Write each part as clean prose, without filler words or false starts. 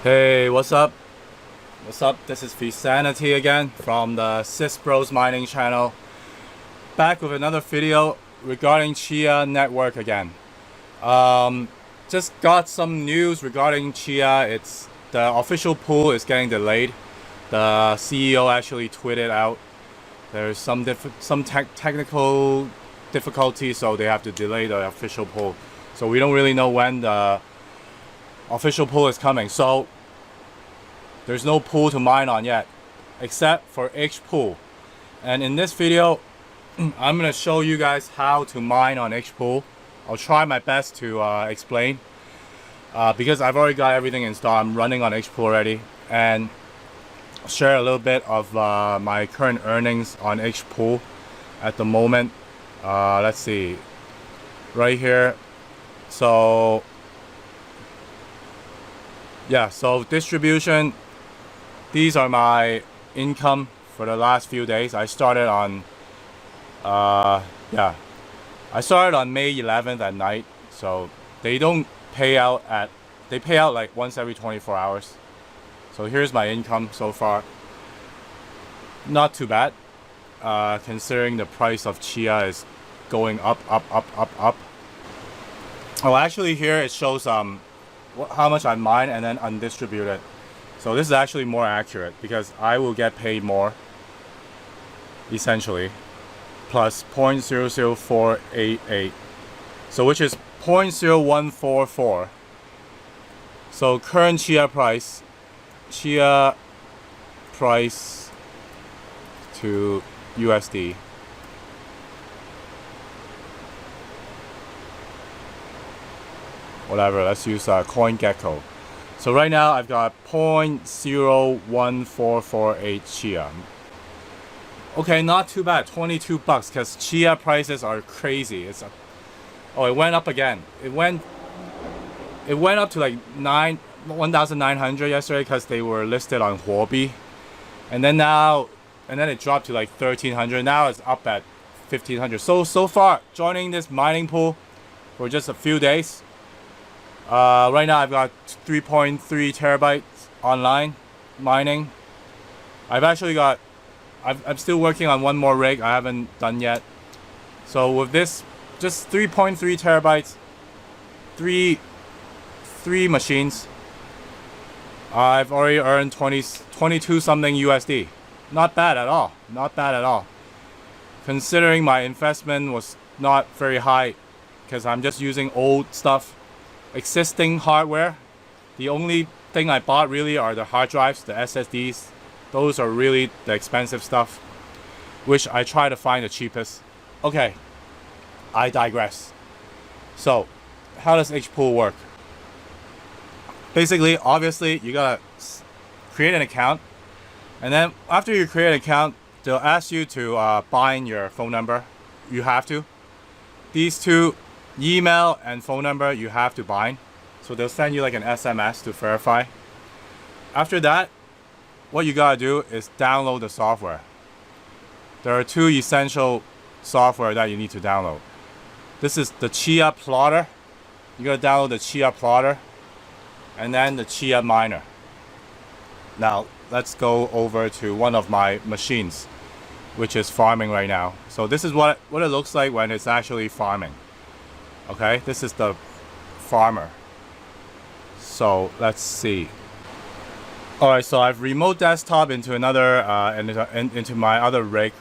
Hey, what's up? What's up? This is Visanity again from the Sis Bros Mining channel. Back with another video regarding CHIA network again. Just got some news regarding CHIA. It's the official pool is getting delayed. The CEO actually tweeted out there's some technical difficulties, so they have to delay the official pool. So we don't really know when the official pool is coming. So there's no pool to mine on yet, except for HPOOL. And in this video, I'm gonna show you guys how to mine on HPOOL. I'll try my best to explain because I've already got everything installed. I'm running on HPOOL already, and I'll share a little bit of my current earnings on HPOOL at the moment. Let's see, right here. So yeah, so distribution. These are my income for the last few days. I started on I started on May 11th at night. So they don't pay out they pay out like once every 24 hours. So here's my income so far. Not too bad, considering the price of CHIA is going up. Oh, actually here it shows how much I mine and then undistributed. So this is actually more accurate because I will get paid more, essentially, plus 0.00488, so which is 0.0144. So current CHIA price to USD. Whatever, let's use CoinGecko. So right now I've got 0.01448 CHIA. Okay, not too bad, 22 bucks, because CHIA prices are crazy. It went up again. It went up to like 1,900 yesterday because they were listed on Huobi, and then it dropped to like 1,300. Now it's up at 1,500. So far, joining this mining pool for just a few days. Right now I've got 3.3 terabytes online mining. I'm still working on one more rig I haven't done yet. So with this, just 3.3 terabytes, three machines, I've already earned 22 something USD. Not bad at all. Not bad at all. Considering my investment was not very high because I'm just using old stuff. Existing hardware. The only thing I bought really are the hard drives, the SSDs. Those are really the expensive stuff, which I try to find the cheapest. Okay, I digress. So how does HPOOL work? Basically, obviously, you gotta create an account, and then after you create an account, they'll ask you to bind your phone number. You have to. These two, email and phone number, you have to bind. So they'll send you like an SMS to verify. After that, what you gotta do is download the software. There are two essential software that you need to download. This is the CHIA plotter. You gotta download the CHIA plotter and then the CHIA miner. Now let's go over to one of my machines, which is farming right now. So this is what it looks like when it's actually farming. Okay, this is the farmer. So let's see. All right, so I've remote desktop into another into my other rig.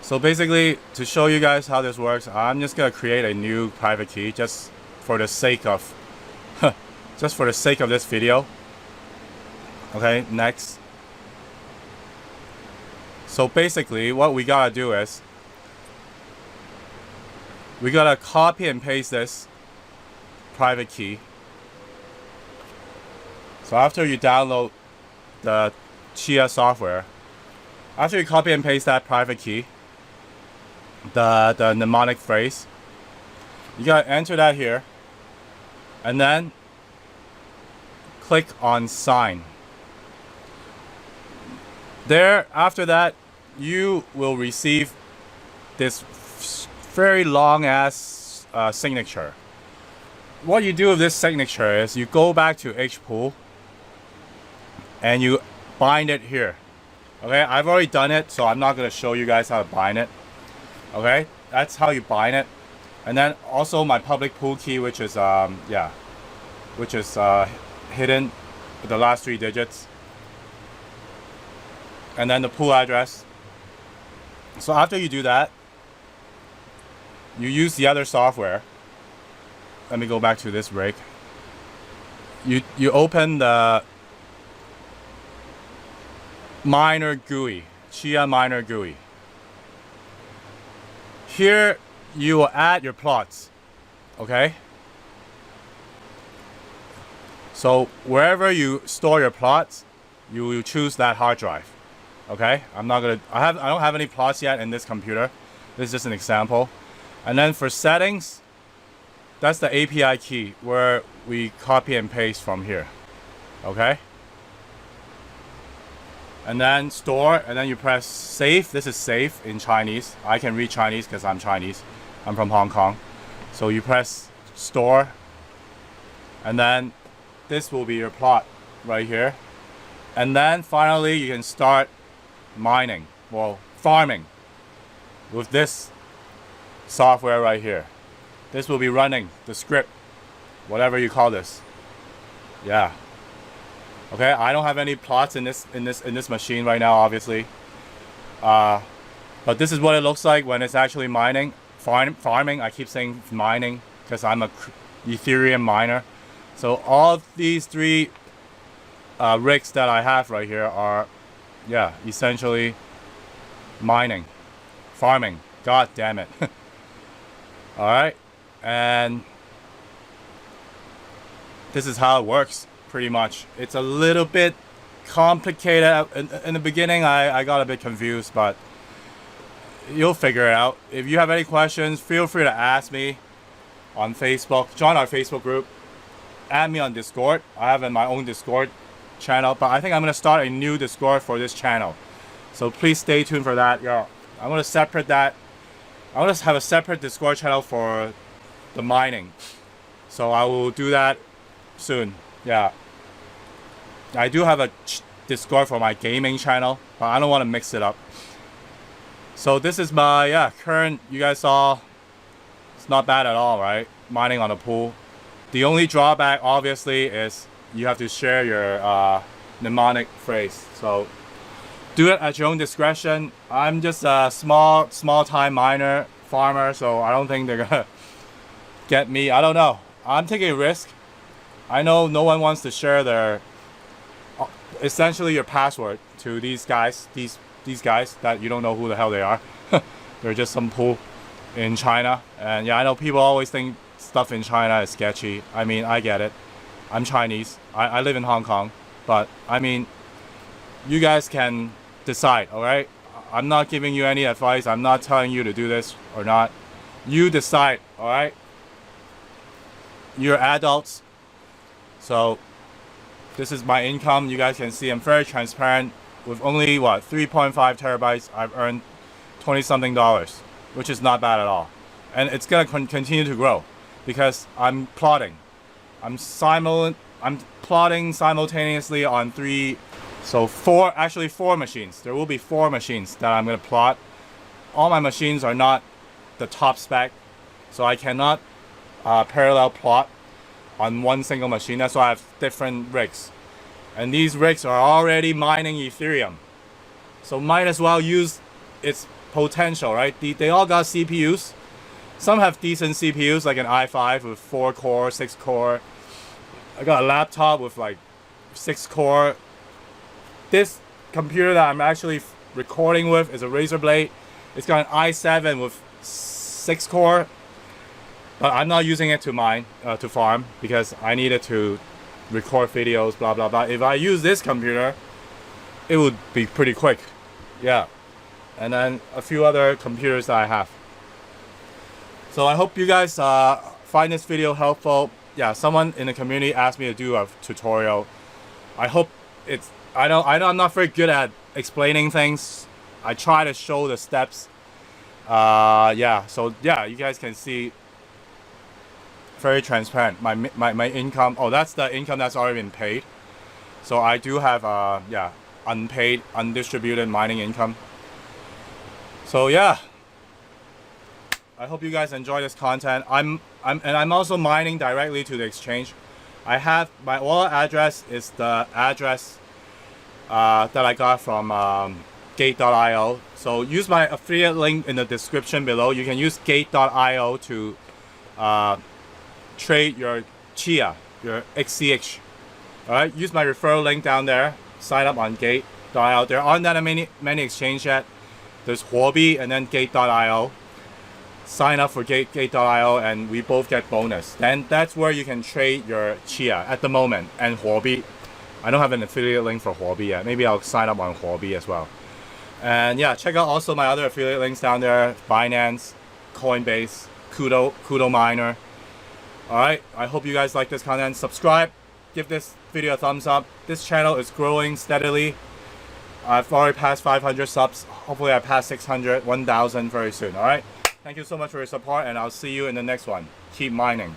So basically, to show you guys how this works, I'm just gonna create a new private key just for the sake of this video. Okay, next. So basically, what we gotta do is we gotta copy and paste this private key. So after you download the CHIA software, after you copy and paste that private key, the mnemonic phrase, you gotta enter that here, and then click on sign. There, after that, you will receive this very long ass signature. What you do with this signature is you go back to HPOOL and you bind it here. Okay, I've already done it, so I'm not gonna show you guys how to bind it. Okay, that's how you bind it. And then also my public pool key, which is hidden with the last 3 digits. And then the pool address. So after you do that, you use the other software. Let me go back to this rig. You open the miner GUI, CHIA miner GUI. Here you will add your plots, okay? So wherever you store your plots, you will choose that hard drive, okay? I don't have any plots yet in this computer. This is just an example. And then for settings, that's the API key where we copy and paste from here, okay? And then store, and then you press save. This is save in Chinese. I can read Chinese because I'm Chinese. I'm from Hong Kong. So you press store, and then this will be your plot right here. And then finally you can start mining, well, farming with this software right here. This will be running the script, whatever you call this. Yeah. Okay, I don't have any plots in this machine right now, obviously. But this is what it looks like when it's actually mining, farming. I keep saying mining because I'm a Ethereum miner. So all these 3 rigs that I have right here are, yeah, essentially mining, farming. God damn it. All right, and this is how it works. Pretty much. It's a little bit complicated. In the beginning, I got a bit confused, but you'll figure it out. If you have any questions, feel free to ask me on Facebook. Join our Facebook group. Add me on Discord. I have my own Discord channel, but I think I'm going to start a new Discord for this channel. So please stay tuned for that. Yeah, I'm going to separate that. I want to have a separate Discord channel for the mining. So I will do that soon. Yeah. I do have a Discord for my gaming channel, but I don't want to mix it up. So this is my current, you guys saw, it's not bad at all, right? Mining on a pool. The only drawback obviously is you have to share your mnemonic phrase. So do it at your own discretion. I'm just a small time miner, farmer, so I don't think they're gonna get me. I don't know. I'm taking a risk. I know no one wants to share their essentially your password to these guys, these guys that you don't know who the hell they are. They're just some pool in China. And yeah, I know people always think stuff in China is sketchy. I mean, I get it. I'm Chinese. I live in Hong Kong. But I mean, you guys can decide, all right? I'm not giving you any advice. I'm not telling you to do this or not. You decide, all right? You're adults. So this is my income. You guys can see I'm very transparent. With only, 3.5 terabytes, I've earned $20-something, which is not bad at all. And it's going to continue to grow because I'm plotting. I'm plotting simultaneously on 4 machines. There will be 4 machines that I'm going to plot. All my machines are not the top spec, so I cannot parallel plot on one single machine. That's why I have different rigs. And these rigs are already mining Ethereum. So might as well use its potential, right? They all got CPUs. Some have decent CPUs, like an i5 with 4 core, 6 core. I got a laptop with like 6 core. This computer that I'm actually recording with is a Razer Blade. It's got an i7 with 6 core. But I'm not using it to mine, to farm, because I need it to record videos, blah, blah, blah. If I use this computer, it would be pretty quick. Yeah. And then a few other computers that I have. So I hope you guys find this video helpful. Yeah, someone in the community asked me to do a tutorial. I hope it's... I know I'm not very good at explaining things. I try to show the steps. Yeah, so yeah, you guys can see... Very transparent. My income. Oh, that's the income that's already been paid. So I do have unpaid, undistributed mining income. So yeah, I hope you guys enjoy this content. I'm also mining directly to the exchange. I have my wallet address is the address that I got from Gate.io. So use my affiliate link in the description below. You can use Gate.io to trade your CHIA, your XCH. All right, use my referral link down there. Sign up on Gate.io. There aren't that many exchanges yet. There's Huobi and then Gate.io. Sign up for Gate.io and we both get bonus. Then that's where you can trade your CHIA at the moment. And Huobi, I don't have an affiliate link for Huobi yet. Maybe I'll sign up on Huobi as well. And yeah, check out also my other affiliate links down there. Binance, Coinbase, Kudo Miner. Alright, I hope you guys like this content. Subscribe, give this video a thumbs up. This channel is growing steadily. I've already passed 500 subs. Hopefully I pass 600, 1,000 very soon. Alright, thank you so much for your support and I'll see you in the next one. Keep mining.